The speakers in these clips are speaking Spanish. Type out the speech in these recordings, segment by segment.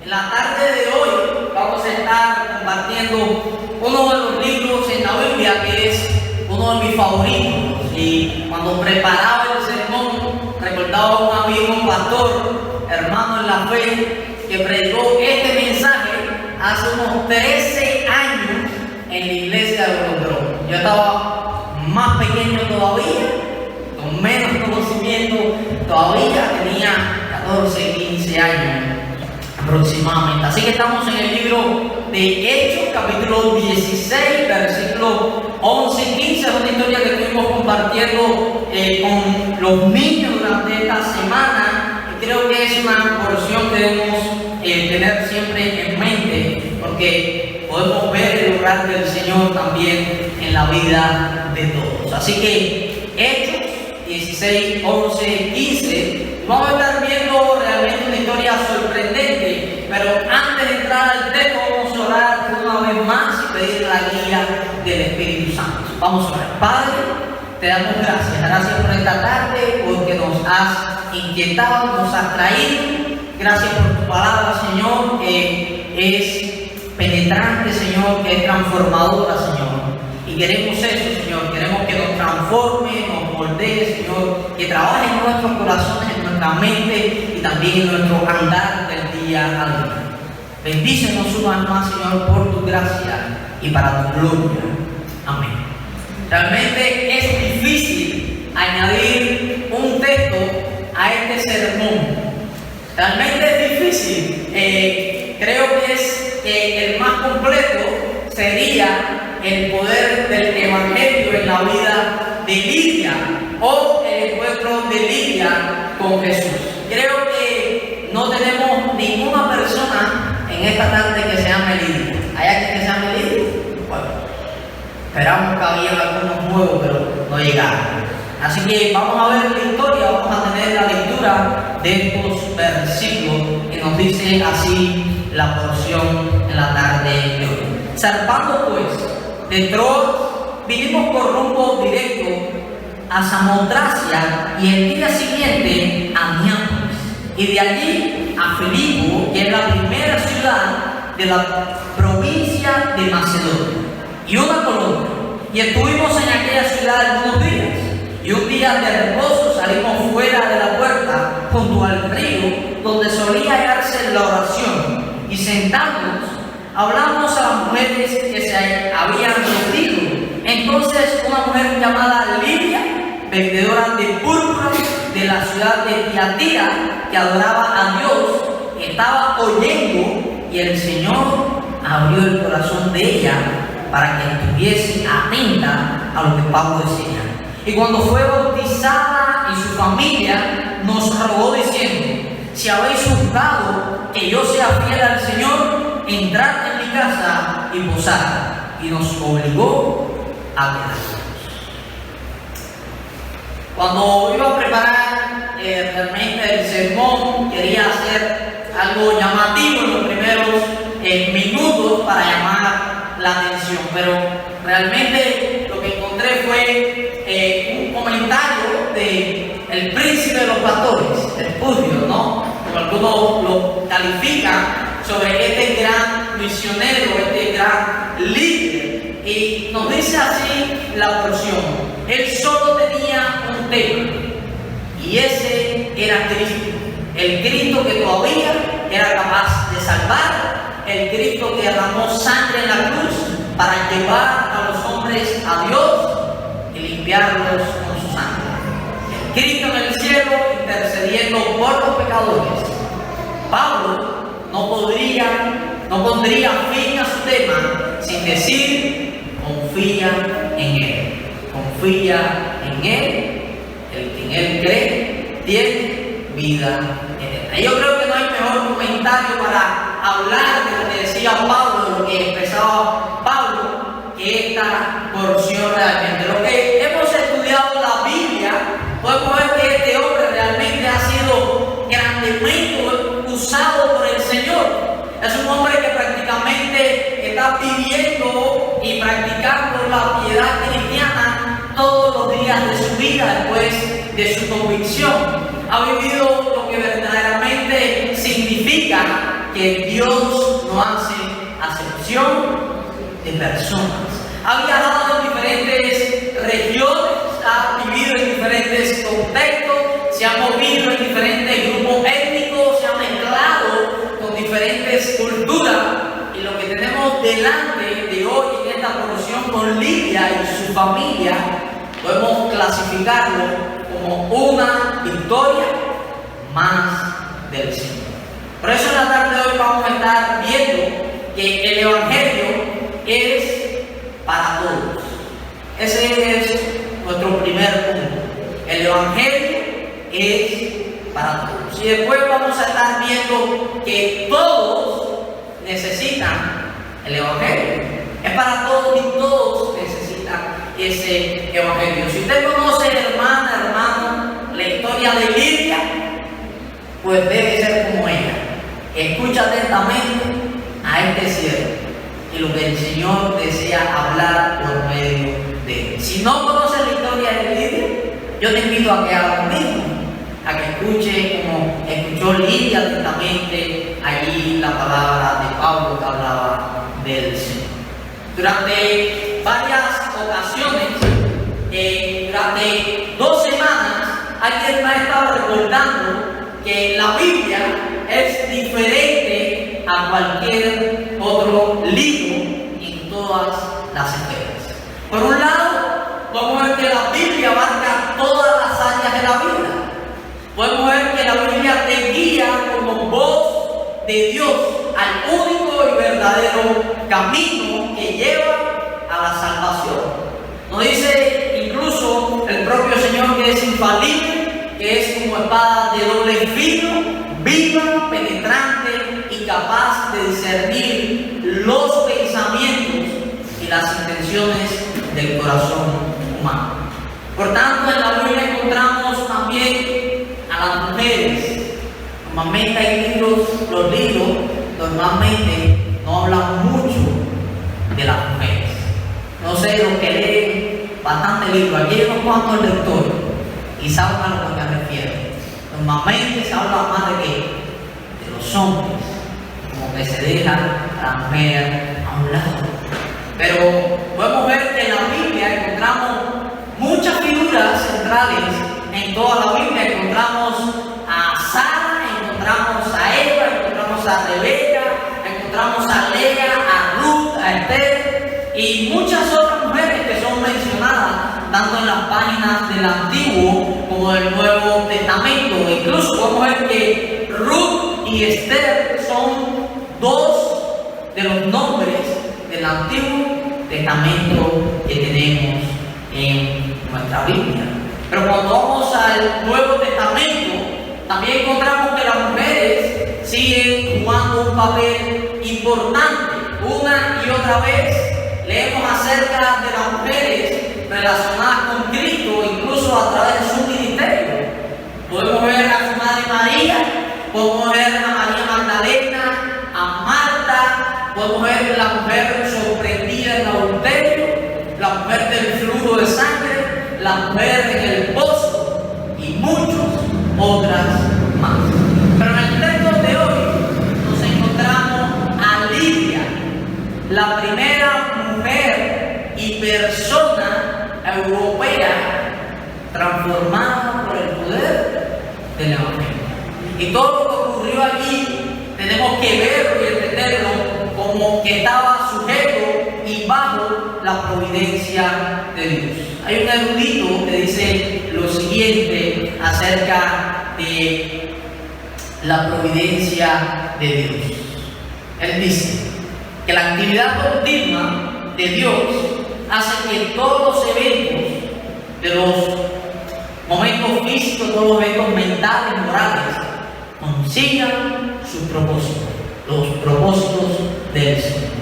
En la tarde de hoy vamos a estar compartiendo uno de los libros en la Biblia que es uno de mis favoritos. Y cuando preparaba el sermón, recordaba a un amigo, un pastor, hermano en la fe, que predicó este mensaje hace unos 13 años en la iglesia de Bologro. Yo estaba más pequeño todavía, con menos conocimiento todavía, tenía 14, 15 años aproximadamente. Así que estamos en el libro de Hechos, capítulo 16, versículos 11 y 15. Es una historia que estuvimos compartiendo con los niños durante esta semana. Y creo que es una porción que debemos tener siempre en mente, porque podemos ver el obrar del Señor también en la vida de todos. Así que Hechos 16, 11, 15. Vamos a estar viendo realmente una historia sorprendente, pero antes de entrar al texto vamos a orar una vez más y pedir la guía del Espíritu Santo. Vamos a orar. Padre, te damos gracias por esta tarde, porque nos has inquietado, nos has traído. Gracias por tu palabra, Señor, que es penetrante, Señor, que es transformadora, Señor. Y queremos eso, Señor, queremos que nos transforme, nos moldee, Señor, que trabaje en nuestros corazones, en nuestra mente y también en nuestro andar del día a día. Bendícenos una vez más, Señor, por tu gracia y para tu gloria. Amén. Realmente es difícil añadir un texto a este sermón. Realmente es difícil. Creo que es el más completo sería el poder del Evangelio en la vida de Lidia o el encuentro de Lidia con Jesús. Creo que no tenemos ninguna persona en esta tarde que se llame Lidia. ¿Hay alguien que se llame Lidia? Bueno, esperamos que había algunos nuevos, pero no llegaron. Así que vamos a ver la historia, vamos a tener la lectura de estos versículos que nos dice así la porción en la tarde de hoy. Zarpando pues de Troas, vinimos por rumbo directo a Samotracia y el día siguiente a Neápolis, y de allí a Filipo, que es la primera ciudad de la provincia de Macedonia, y una colonia. Y estuvimos en aquella ciudad algunos días, y un día de reposo salimos fuera de la puerta junto al río donde solía hallarse la oración, y sentándonos hablamos a las mujeres que se habían vestido. Entonces una mujer llamada Lidia, vendedora de púrpura de la ciudad de Tiatira, que adoraba a Dios, estaba oyendo, y el Señor abrió el corazón de ella para que estuviese atenta a lo que Pablo decía. Y cuando fue bautizada y su familia, nos rogó diciendo: si habéis juzgado que yo sea fiel al Señor, entrad en mi casa y posad. Y nos obligó a quedarnos. Cuando iba a preparar realmente el sermón, quería hacer algo llamativo en los primeros minutos para llamar la atención, pero realmente lo que encontré fue un comentario del príncipe de los pastores, Spurgeon, ¿no? Como algunos lo califican, sobre este gran misionero, este gran líder. Y nos dice así la porción: él solo tenía un tema, y ese era Cristo. El Cristo que todavía era capaz de salvar, el Cristo que derramó sangre en la cruz para llevar a los hombres a Dios y limpiarlos con su sangre. El Cristo en el cielo intercediendo por los pecadores. Pablo no pondría fin a su tema sin decir: confía en Él. Confía en Él. El que en Él cree tiene vida eterna. Yo creo que no hay mejor comentario para hablar de lo que decía Pablo, de lo que expresaba Pablo, que esta porción realmente. Lo que hemos estudiado la Biblia, podemos ver que este hombre realmente ha sido grandemente usado por el Señor. Es un hombre que prácticamente está viviendo y practicando la piedad cristiana todos los días de su vida después de su convicción. Ha vivido lo que verdaderamente significa que Dios no hace acepción de personas. Ha viajado en diferentes regiones, ha vivido en diferentes contextos, se ha movido en diferentes grupos étnicos, se ha mezclado con diferentes culturas. Y lo que tenemos delante de hoy en esta porción con Lidia y su familia, podemos clasificarlo como una victoria más del Señor. Por eso en la tarde de hoy vamos a estar viendo que el Evangelio es para todos. Ese es nuestro primer punto. El Evangelio es para todos. Y después vamos a estar viendo que todos necesitan el Evangelio. Es para todos y todos necesitan ese Evangelio. Si usted conoce, hermano, la historia de Lidia, pues debe ser como ella. Escucha atentamente a este siervo y lo que el Señor desea hablar por medio de él. Si no conoces la historia de Lidia, yo te invito a que hagas lo mismo, a que escuche como escuchó Lidia atentamente allí la palabra de Pablo que hablaba del Señor. Durante varias ocasiones, durante 2 semanas, alguien me ha estado recordando que la Biblia es diferente a cualquier otro libro en todas las esferas. Por un lado, podemos ver que la Biblia abarca todas las áreas de la vida. Podemos ver que la Biblia te guía como voz de Dios al único y verdadero camino que lleva a la salvación. Nos dice incluso el propio Señor que es infalible, que es como espada de doble filo, viva, penetrante y capaz de discernir los pensamientos y las intenciones del corazón humano. Por tanto, en la Biblia encontramos también a las mujeres. Normalmente hay los libros normalmente no hablan mucho de las mujeres. No sé, los que leen bastante libros, aquí hay unos cuantos lectores y saben a lo que me refiero. Normalmente se habla más de qué, de los hombres, como que se deja a la mujer a un lado. Pero podemos ver que en la Biblia encontramos muchas figuras centrales. En toda la Biblia encontramos a Sara, encontramos a Eva, encontramos a Rebeca, encontramos a Lea, a Ruth, a Esther y muchas otras mujeres que son mencionadas tanto en las páginas del Antiguo como del Nuevo Testamento. Incluso podemos ver que Ruth y Esther son 2 de los nombres del Antiguo Testamento que tenemos en nuestra Biblia. Pero cuando vamos al Nuevo Testamento, también encontramos que las mujeres siguen jugando un papel importante. Una y otra vez leemos acerca de las mujeres relacionadas con Cristo, incluso a través de su ministerio. Podemos ver a su madre María, podemos ver a María Magdalena, a Marta, podemos ver a la mujer sorprendida en adulterio, la mujer del flujo de sangre, la mujer en el pozo y muchas otras más. Pero en el texto de hoy nos encontramos a Lidia, la primera mujer y persona europea transformada por el poder del Evangelio. Y todo lo que ocurrió allí tenemos que verlo y entenderlo como que estaba sujeto y bajo la providencia de Dios. Hay un erudito que dice lo siguiente acerca de la providencia de Dios. Él dice que la actividad continua de Dios hace que todos los eventos de los momentos físicos, todos los eventos mentales, morales, consigan su propósito, los propósitos del Señor.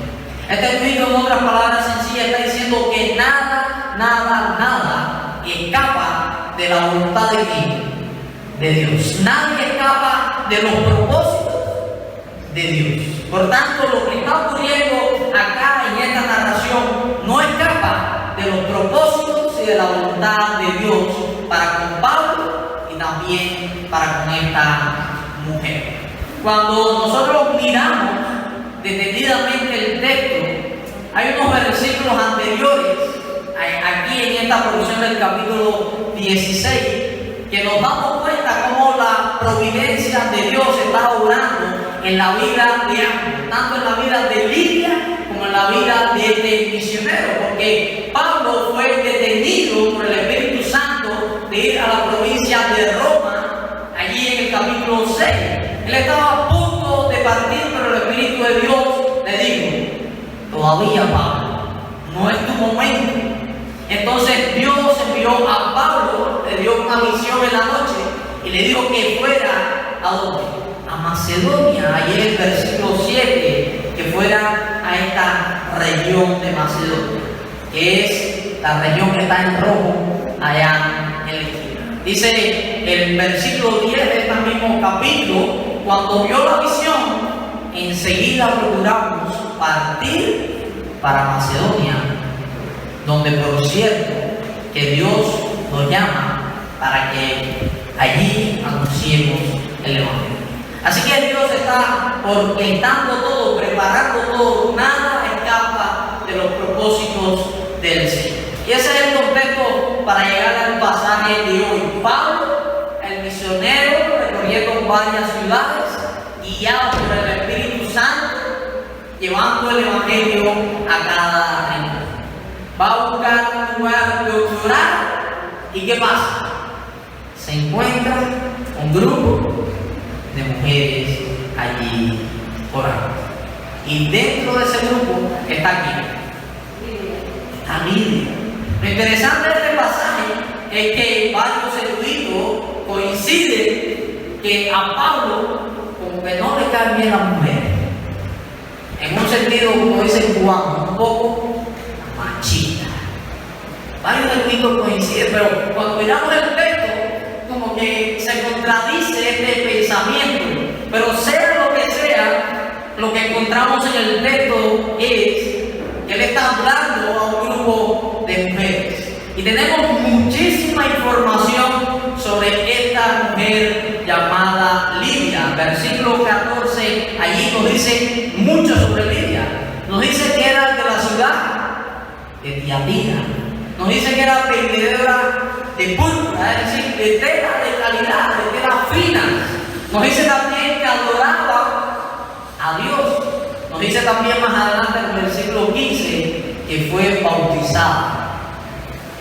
Este escrito, en otras palabras sencillas, está diciendo que nada escapa de la voluntad de quién, de Dios. Nadie escapa de los propósitos de Dios. Por tanto, lo que está ocurriendo acá en esta narración no escapa de los propósitos y de la voluntad de Dios para con Pablo y también para con esta mujer. Cuando nosotros miramos detenidamente el texto, hay unos versículos anteriores, aquí en esta porción del capítulo 16, que nos damos cuenta cómo la providencia de Dios está obrando en la vida de ambos, tanto en la vida de Lidia como en la vida de este misionero, porque Pablo fue detenido por el Espíritu Santo de ir a la provincia de Roma, allí en el capítulo 6. Él estaba a punto de partir, pero el Espíritu de Dios le dijo: todavía, Pablo, no es tu momento. Entonces Dios envió a Pablo, le dio una misión en la noche y le dijo que fuera ¿a dónde? A Macedonia, allí en el versículo 7, que fuera a esta región de Macedonia, que es la región que está en rojo allá en la esquina. Dice el versículo 10 de este mismo capítulo: cuando vio la visión, enseguida procuramos partir para Macedonia, donde por cierto que Dios nos llama para que allí anunciemos el Evangelio. Así que Dios está orquestando todo, preparando todo, nada escapa de los propósitos del Señor. Y ese es el contexto para llegar al pasaje de hoy. Pablo, el misionero, recorriendo varias ciudades, guiado por el Espíritu Santo, llevando el Evangelio a cada rincón. Va a buscar un lugar de orar, y ¿qué pasa? Se encuentra un grupo de mujeres allí orando. Y dentro de ese grupo está aquí. Está Lidia. Lo interesante de este pasaje es que varios eruditos coinciden que a Pablo como que no le caen bien las mujeres. En un sentido, como dice Juan, un poco machista. Varios eruditos coinciden, pero cuando miramos el texto, como que se contradice este pensamiento. Pero sea lo que sea, lo que encontramos en el texto es que él está hablando a un grupo de mujeres. Y tenemos muchísima información sobre esta mujer llamada Lidia. Versículo 14, allí nos dice mucho sobre Lidia. Nos dice que era de la ciudad de Tiatira. Nos dice que era vendedora de púrpura, es decir, de tela de calidad, de tela fina. Nos dice también que adoraba a Dios. Nos dice también más adelante en el versículo 15 que fue bautizada.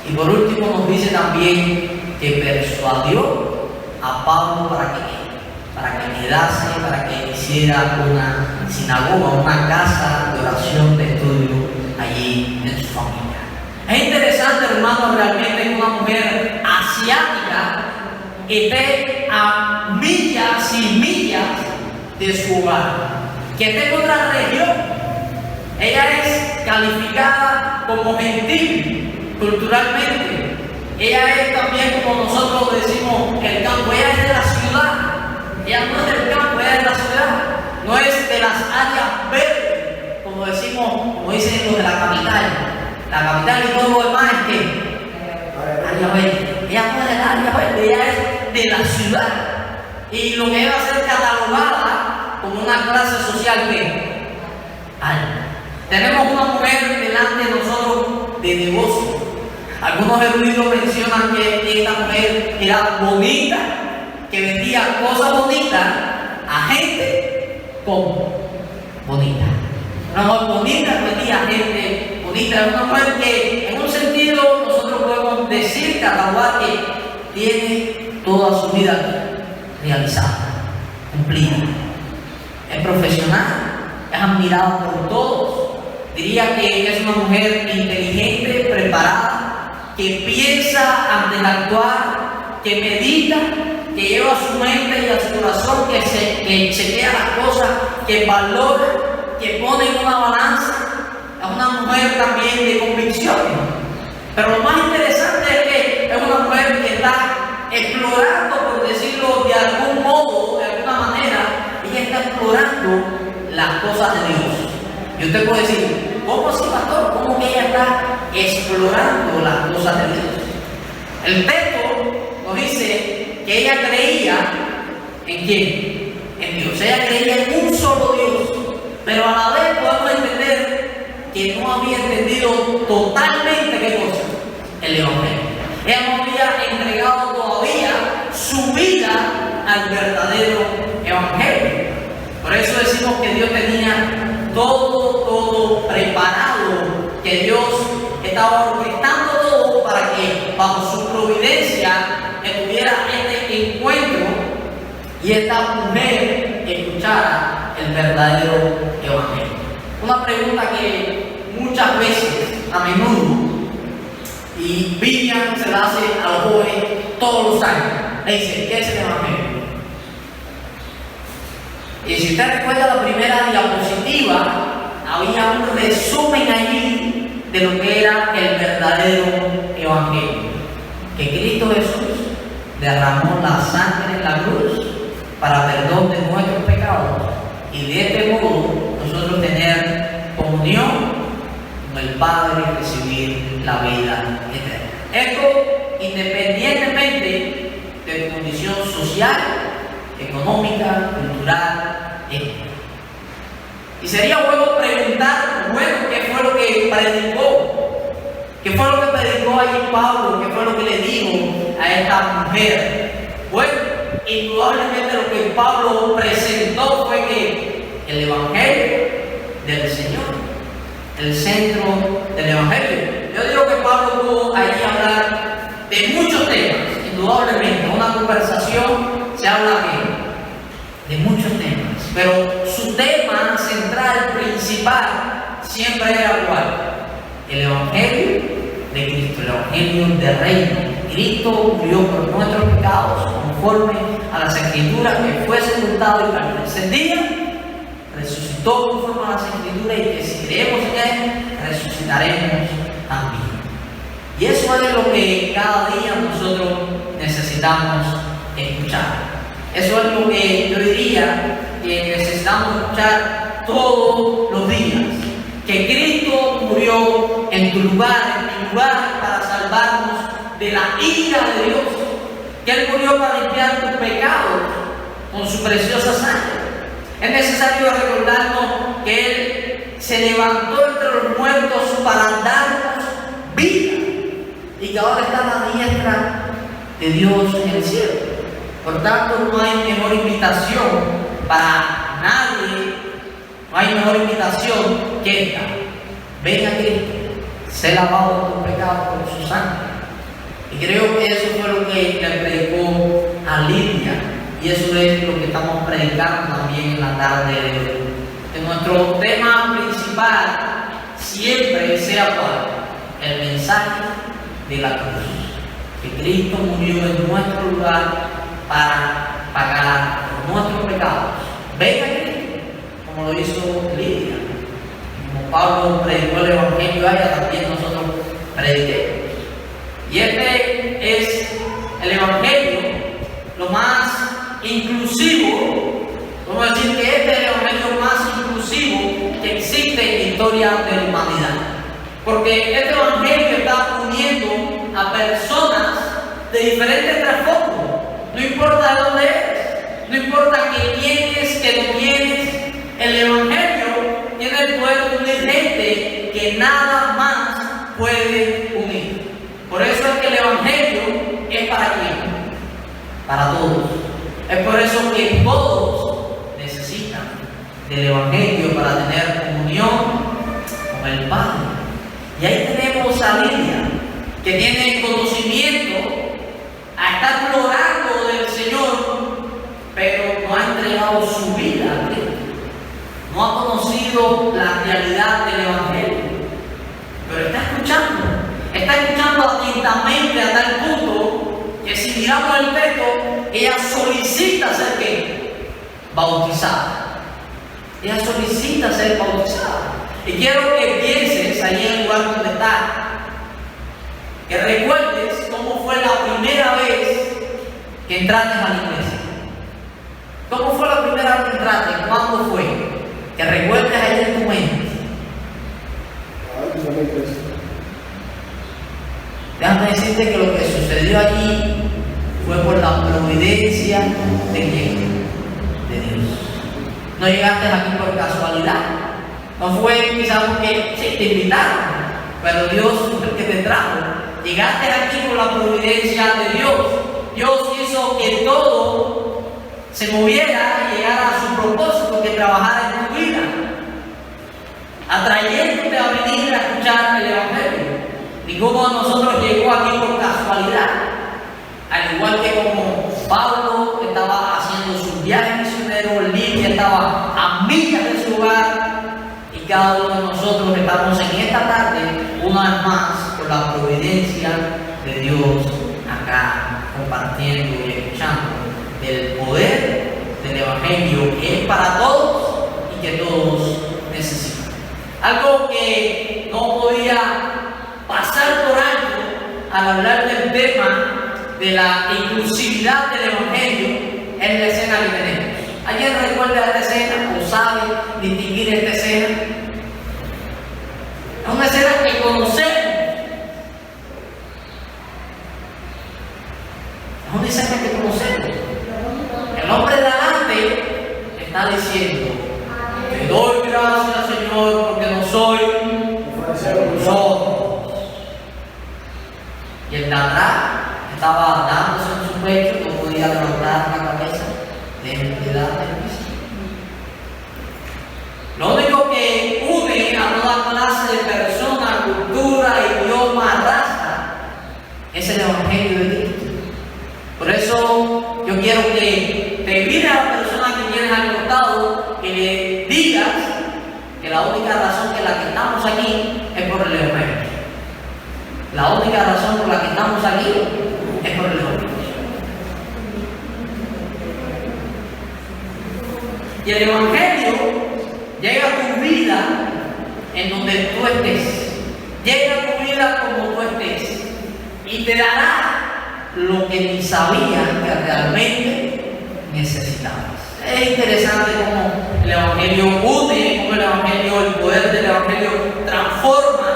Y por último nos dice también que persuadió a Pablo para que quedase, para que hiciera una sinagoga, una casa de oración, de estudio allí en su familia. Es interesante, hermano, realmente que una mujer asiática esté a millas y millas de su hogar, que esté en otra región. Ella es calificada como gentil culturalmente. Ella es también, como nosotros decimos, el campo. Ella es de la ciudad. Ella no es del campo, ella es de la ciudad. No es de las áreas verdes, como decimos, como dicen los de la capital. La capital y todo lo demás es que área verde. Ella no es del área verde, ella es de la ciudad. Y lo que va a ser catalogada como una clase social que alta. Tenemos una mujer delante de nosotros de negocio. Algunos eruditos mencionan que esta mujer era bonita, que vendía cosas bonitas a gente como bonita. Una mujer bonita vendía a gente bonita. Una mujer que en un sentido nosotros podemos decir, catalogar, que tiene toda su vida realizada, cumplida. Es profesional, es admirada por todos. Diría que ella es una mujer inteligente, preparada, que piensa antes de actuar, que medita, que lleva a su mente y a su corazón, que chequea las cosas, que valora, que pone en una balanza. Es una mujer también de convicciones. Pero lo más interesante es que es una mujer que está explorando, por decirlo de algún modo, de alguna manera, ella está explorando las cosas de Dios. Y usted puede decir, ¿cómo así, pastor? ¿Cómo que ella está explorando las cosas de Dios? El texto nos dice que ella creía ¿en quién? en Dios. Ella creía en un solo Dios, pero a la vez podemos entender que no había entendido totalmente qué cosa, el Evangelio. Ella no había entregado todavía su vida al verdadero Evangelio. Por eso decimos que Dios tenía todo preparado, que Dios estaba orquestando todo para que bajo su providencia tuviera este encuentro y esta mujer escuchara el verdadero Evangelio. Una pregunta que muchas veces, a menudo, y Vivian se la hace a los jóvenes todos los años. Le dice, ¿qué es el Evangelio? Y si usted recuerda la primera diapositiva, había un resumen allí de lo que era el verdadero Evangelio. Que Cristo Jesús derramó la sangre en la cruz para perdón de nuestros pecados y de este modo nosotros tener comunión con el Padre y recibir la vida eterna. Esto independientemente de tu condición social, económica, cultural, étnica. Y sería bueno preguntar, bueno, ¿qué fue lo que predicó? ¿Qué fue lo que predicó allí Pablo? ¿Qué fue lo que le dijo a esta mujer? Bueno, indudablemente lo que Pablo presentó fue que el Evangelio del Señor, el centro del Evangelio. Yo digo que Pablo pudo allí hablar de muchos temas, indudablemente. Una conversación se habla de muchos temas, pero su tema central, principal, siempre era igual: el Evangelio de Cristo, el Evangelio del Reino. Cristo murió por nuestros pecados conforme a las Escrituras, que fue sepultado y al tercer día resucitó conforme a las Escrituras, y que si creemos en Él, resucitaremos también. Y eso es lo que cada día nosotros necesitamos escuchar. Eso es lo que yo diría que necesitamos escuchar todos los días. Que Cristo murió en tu lugar, en mi lugar, para salvarnos de la ira de Dios. Que Él murió para limpiar tus pecados con su preciosa sangre. Es necesario recordarnos que Él se levantó entre los muertos para darnos vida, y que ahora está a la diestra de Dios en el cielo. Por tanto, no hay mejor invitación para nadie, no hay mejor invitación que esta: ven a Cristo, sé lavado de tus pecados por su sangre. Y creo que eso fue lo que le predicó a Lidia, y eso es lo que estamos predicando también en la tarde de hoy. Que nuestro tema principal siempre sea cuál: el mensaje de la cruz. Que Cristo murió en nuestro lugar para pagar por nuestros pecados. Ven a Cristo, como lo hizo Lidia. Como Pablo predicó el Evangelio a ella, también nosotros prediquemos. Y este es el Evangelio lo más inclusivo. Vamos a decir que este es el Evangelio más inclusivo que existe en la historia de la humanidad. Porque este Evangelio está uniendo a personas de diferentes trasfondos. No importa de dónde eres, no importa que tienes, que no tienes, el Evangelio tiene el poder de unir gente que nada más puede unir. Por eso es que el Evangelio es para quién, para todos. Es por eso que todos necesitan del Evangelio para tener comunión con el Padre. Y ahí tenemos a Lidia, que tiene conocimiento, a estar explorando del Señor, pero no ha entregado su vida a Cristo. No ha conocido la realidad del Evangelio, pero está escuchando atentamente a tal punto que, si miramos el texto, ella solicita ser ¿qué? Bautizada. Ella solicita ser bautizada. Y quiero que pienses allí en el lugar donde estás, que recuerdes cómo fue la primera vez que entraste a la iglesia. ¿Cómo fue la primera vez que entraste? ¿Cuándo fue? Que recuerdes ahí en tu mente. Déjame decirte que lo que sucedió allí fue por la providencia de quién, de Dios. No llegaste aquí por casualidad. No fue quizás porque sí, te invitaron, pero Dios fue el que te trajo. Llegaste aquí por la providencia de Dios. Dios hizo que todo se moviera y llegara a su propósito, que trabajara en tu vida, atrayéndote a venir a escuchar el Evangelio. Ninguno de nosotros llegó aquí por casualidad. Al igual que como Pablo estaba haciendo su viaje misionero, Lidia estaba a millas de su hogar, y cada uno de nosotros estamos en esta tarde, una vez más, por la providencia de Dios, acá compartiendo y escuchando el poder del Evangelio, que es para todos y que todos necesitan. Algo que no podía pasar por alto al hablar del tema de la inclusividad del Evangelio en la escena que tenemos. ¿Alguien recuerda esta escena o sabe distinguir esta escena? Es una escena que conocemos. Es una escena que conocemos. El hombre delante está diciendo: te doy gracias, Señor, porque no soy nosotros. Y el de atrás estaba dándose en su pecho, no podía levantar la cabeza de entidad del piso. Lo único que une a toda clase de personas, cultura, idioma, raza, es el Evangelio de Cristo. Por eso yo quiero que te mires a la persona que tienes al costado y le digas que la única razón por la que estamos aquí es por el Evangelio. La única razón por la que estamos aquí es por el Evangelio. Y el Evangelio llega a tu vida en donde tú estés. Llega a tu vida como tú estés. Y te dará lo que ni sabías que realmente necesitabas. Es interesante cómo el Evangelio une, cómo el Evangelio, el poder del Evangelio transforma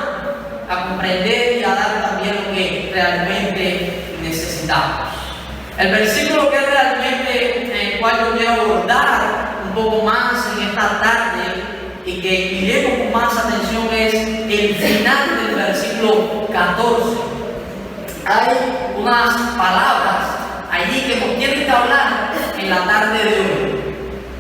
a comprender y a dar también lo que realmente necesitamos. El versículo que realmente en el cual yo quiero abordar un poco más en esta tarde y que miremos con más atención es el final del versículo 14. Hay unas palabras allí que nos tienen que hablar en la tarde de hoy.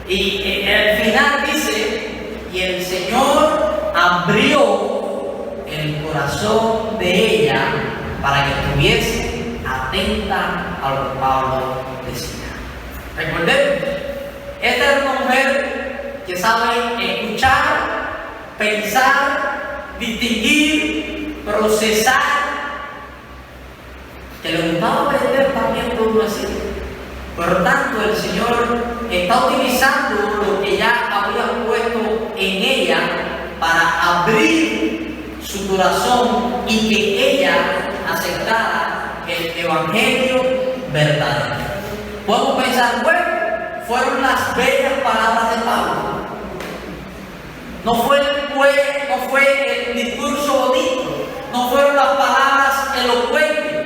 Y el final dice: y el Señor abrió el corazón de ella para que estuviese atenta a lo que Pablo decía. Recordemos, esta es una mujer que sabe escuchar, pensar, distinguir, procesar, que le gustaba aprender también todo así. Por tanto, el Señor está utilizando lo que ya había puesto en ella para abrir su corazón y que ella aceptara el Evangelio verdadero. Podemos pensar, bueno, fueron las bellas palabras de Pablo. No fue el discurso bonito, no fueron las palabras elocuentes.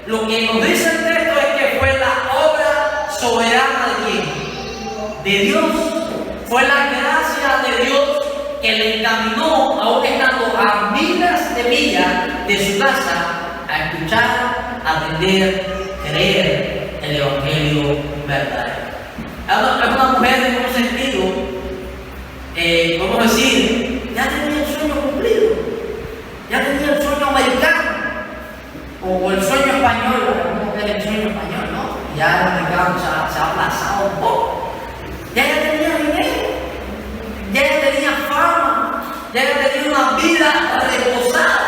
Lo que nos dice el texto es que fue la obra soberana de quién? De Dios. Fue la gracia de Dios que le encaminó, aún estando a miles de millas de su casa, a escuchar, atender, creer el Evangelio verdadero. Es una mujer en un sentido, vamos a decir, ya tenía el sueño cumplido, ya tenía el sueño americano, o el sueño español, como que el sueño español, ¿no? Ya el americano se ha aplazado un poco. Ya tenía dinero, ya tenía fama, ya tenía una vida reposada.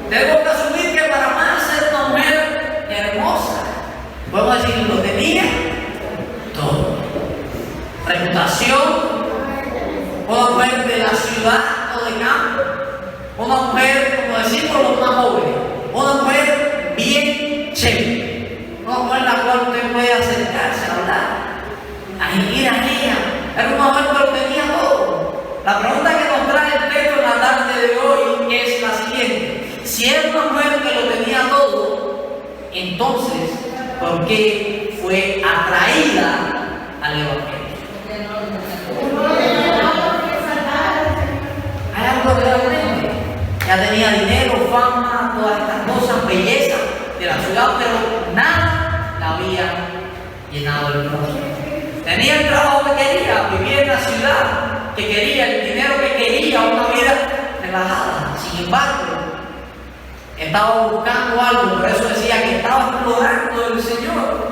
Tengo que asumir que para más ser una mujer hermosa, podemos decir, lo tenía todo. Reputación, una mujer de la ciudad o de campo, una mujer, como decimos los más jóvenes, una mujer bien chévere, una mujer la cual usted puede acercarse a hablar, a ir a ella. Era una mujer que lo tenía todo. La pregunta que nos trae el texto en la tarde de hoy es la siguiente: si era una mujer que lo tenía todo, entonces, ¿por qué fue atraída al Evangelio? Ella tenía dinero, fama, todas estas cosas, belleza de la ciudad, pero nada la había llenado el corazón. Tenía el trabajo que quería, vivía en la ciudad que quería, el dinero que quería, una vida relajada. Sin embargo, estaba buscando algo, por eso decía que estaba explorando el Señor.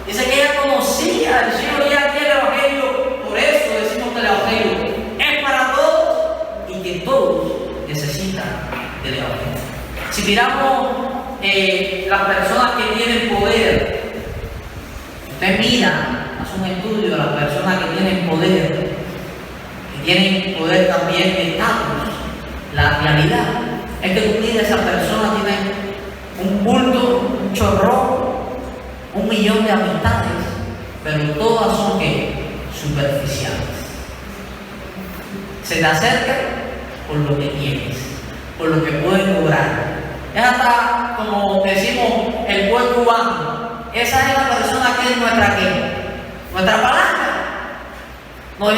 Dice que ella conocía al Señor y aquí el Evangelio, por eso decimos que el Evangelio es para todos y que todos necesitan del Evangelio. Si miramos las personas que tienen poder, usted mira, hace un estudio de las personas que tienen poder también de estatus, la realidad es que tú miras, esa persona tiene un bulto, un chorrón, 1 millón de amistades, pero todas son ¿qué? Superficiales. Se te acercan por lo que tienes, por lo que puedes lograr. Es hasta como decimos el buen cubano. Esa es la persona que es nuestra ¿qué? Nuestra palanca. Nos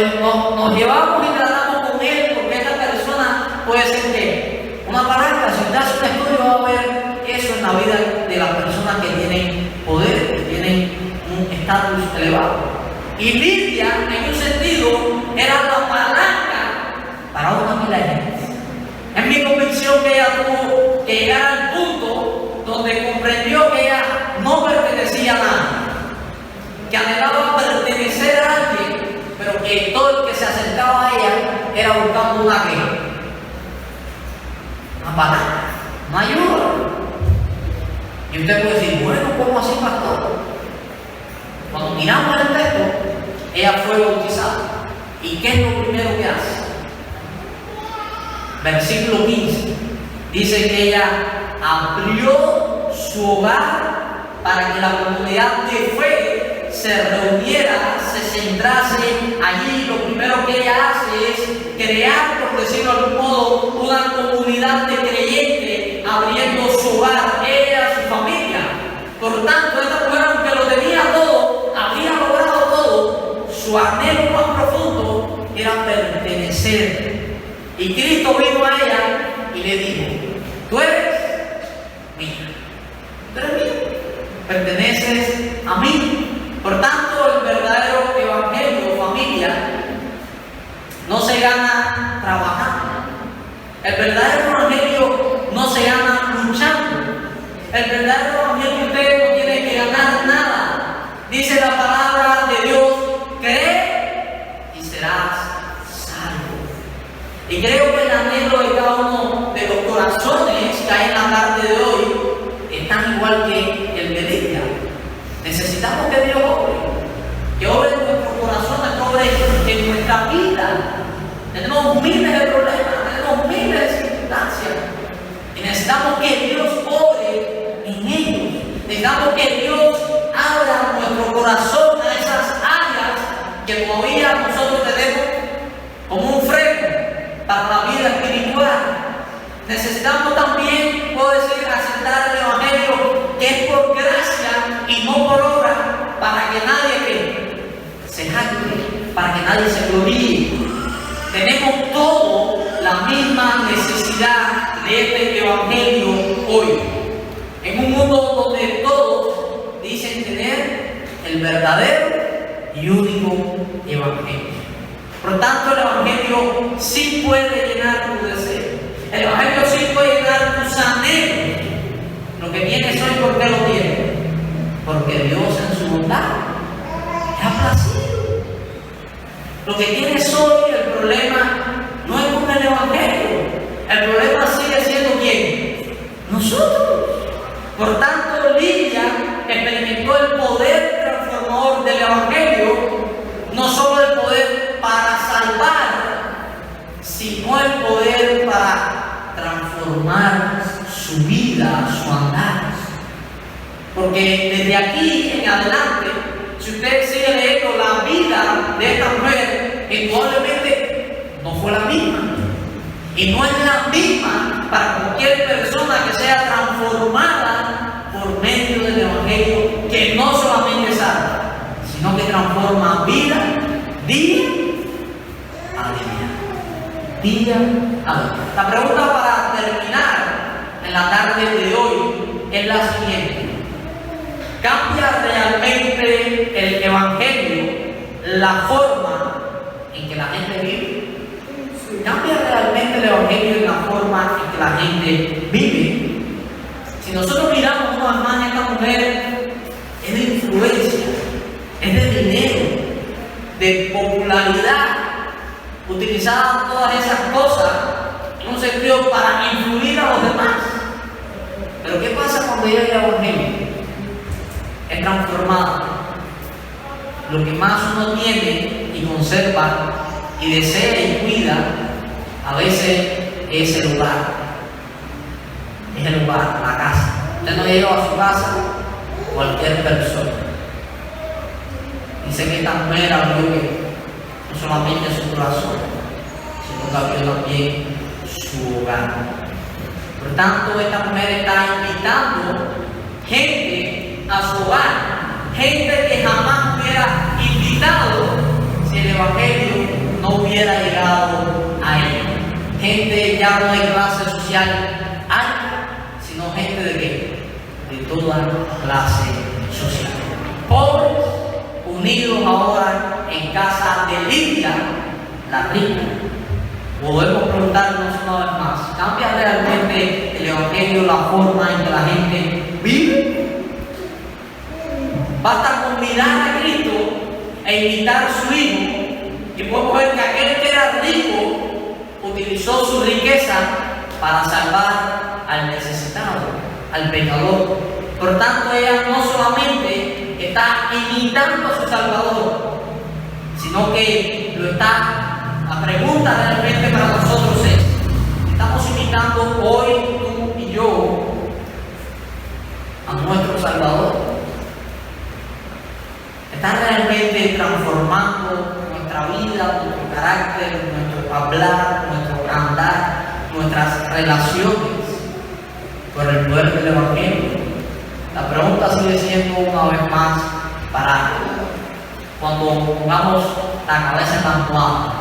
llevamos y tratamos con él porque esta persona puede ser ¿qué? Una palanca. Si usted hace un estudio va a ver eso en la vida de las personas que tienen poder, que tienen un estatus elevado. Y Lidia, en un sentido, era la palanca para una pila de gente. Es mi convicción que ella tuvo que llegar al punto donde comprendió que ella no pertenecía a nadie, que anhelaba pertenecer a alguien, pero que todo el que se acercaba a ella era buscando una palanca, una ayuda. Y usted puede decir, bueno, ¿cómo así, pastor? Cuando miramos el texto, ella fue bautizada. ¿Y qué es lo primero que hace? Versículo 15. Dice que ella abrió su hogar para que la comunidad de fe se reuniera, se centrase allí. Lo primero que ella hace es crear, por decirlo de algún modo, una comunidad de creyentes, abriendo su hogar, ella, su familia. Por tanto, esta mujer, aunque lo tenía todo, había logrado todo, su anhelo más profundo era pertenecer. Y Cristo vino a ella y le dijo, tú eres mía, tú eres mía, perteneces a mí. Por tanto, el verdadero evangelio, familia, no se gana trabajando. El verdadero evangelio no se gana luchando. El verdadero evangelio usted no tiene que ganar nada. Dice la palabra de Dios, cree y serás salvo. Y creo que el anhelo de cada uno de los corazones que hay en la tarde de hoy están igual que el de Lidia. Necesitamos que Dios que obre en nuestros corazones, que obre en nuestra vida. Tenemos miles de problemas, tenemos miles de circunstancias. Y necesitamos que Dios obre en ellos. Necesitamos que Dios abra nuestro corazón a esas áreas que todavía nosotros tenemos como un freno para la vida espiritual. Necesitamos también, puedo decir, aceptar el Evangelio que es por gracia y no por obra, para que nadie se jacte, para que nadie se gloríe. Tenemos todos la misma necesidad de este Evangelio hoy. En un mundo donde todos dicen tener el verdadero y único Evangelio. Por tanto, el Evangelio sí puede llenar tu deseo. El Evangelio sí puede llenar tus anhelos. Lo que tienes hoy, ¿por qué lo tienes? Porque Dios en su bondad te ha placido. Lo que tienes hoy, el problema no es con el Evangelio. El problema sigue siendo ¿quién? Nosotros. Por tanto, Lidia experimentó el poder transformador del Evangelio, no solo el poder para salvar, sino el poder para transformar su vida, su andar. Porque desde aquí en adelante, si usted sigue leyendo la vida de esta mujer, indudablemente no fue la misma. Y no es la misma para cualquier persona que sea transformada por medio del Evangelio, que no solamente salva, sino que transforma vida día a día. día a día. La pregunta para terminar en la tarde de hoy es la siguiente: ¿cambia realmente el Evangelio la forma en que la gente vive? ¿Cambia realmente el Evangelio en la forma en que la gente vive? Si nosotros miramos una vez más, esta mujer es de influencia, es de dinero, de popularidad. Utilizaban todas esas cosas en un sentido para influir a los demás. Pero ¿qué pasa cuando llega el Evangelio? Es transformado. Lo que más uno tiene y conserva y desea y cuida, a veces es el lugar. Es el lugar, la casa. Usted no lleva a su casa cualquier persona. Dice que esta mujer abrió no solamente su corazón, sino que abrió también su hogar. Por tanto, esta mujer está invitando gente a su hogar, gente que jamás hubiera invitado si el Evangelio no hubiera llegado a ella. Gente ya no de clase social alta, sino gente de qué? De toda clase social. Pobres, unidos ahora en casa de Lidia, la rica. Podemos preguntarnos una vez más: ¿cambia realmente el Evangelio la forma en que la gente vive? Basta con mirar a Cristo e imitar a su Hijo, y podemos ver que aquel que era rico utilizó su riqueza para salvar al necesitado, al pecador. Por tanto, ella no solamente está imitando a su Salvador, sino que lo está. La pregunta realmente para nosotros es: ¿estamos imitando hoy tú y yo a nuestro Salvador? ¿Está realmente transformando nuestra vida, nuestro carácter, nuestro hablar, nuestro andar, nuestras relaciones por el poder del Evangelio? La pregunta sigue siendo una vez más para cuando pongamos la cabeza en la almohada: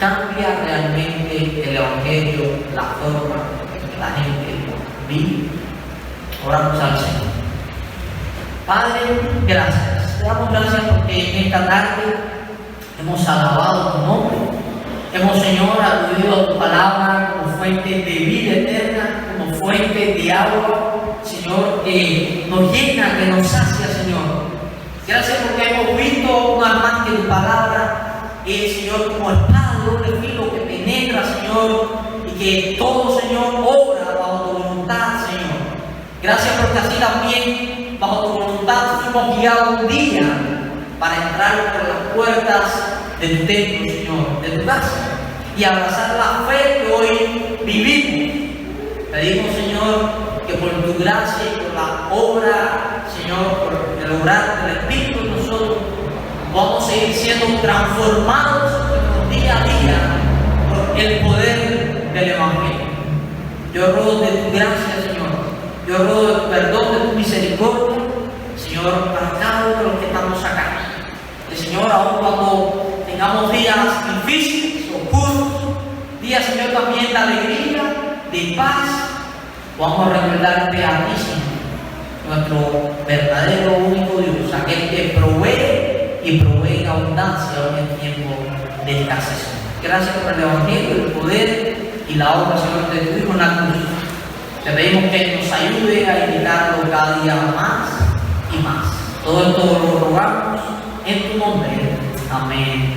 ¿cambia realmente el Evangelio la forma en que la gente vive? Oramos al Señor. Padre, gracias. Te damos gracias porque en esta tarde hemos alabado tu nombre. Hemos, Señor, acudido a tu palabra como fuente de vida eterna, como fuente de agua, Señor, que nos llena, que nos sacia, Señor. Gracias porque hemos visto una más que tu palabra, Señor, como espada de doble filo que penetra, Señor, y que todo, Señor, obra bajo tu voluntad, Señor. Gracias porque así también, bajo tu voluntad, fuimos guiados un día para entrar por las puertas de tu templo, Señor, de tu casa, y abrazar la fe que hoy vivimos. Pedimos, Señor, que por tu gracia y por la obra, Señor, por el obrar del Espíritu en nosotros, vamos a seguir siendo transformados día a día por el poder del Evangelio. Yo ruego de tu gracia, Señor. Yo ruego de tu perdón, de tu misericordia, Señor, para cada uno de los que estamos acá. Que, Señor, aun cuando tengamos días difíciles, oscuros, días, Señor, también de alegría, de paz, vamos a recordarte a ti, Señor, nuestro verdadero único Dios, aquel que provee y provee en abundancia en el tiempo de escasez. Gracias por el Evangelio, el poder y la obra, Señor, de tu Hijo en la cruz. Te pedimos que nos ayude a imitarlo cada día más y más. Todo esto lo rogamos en tu nombre. Amén.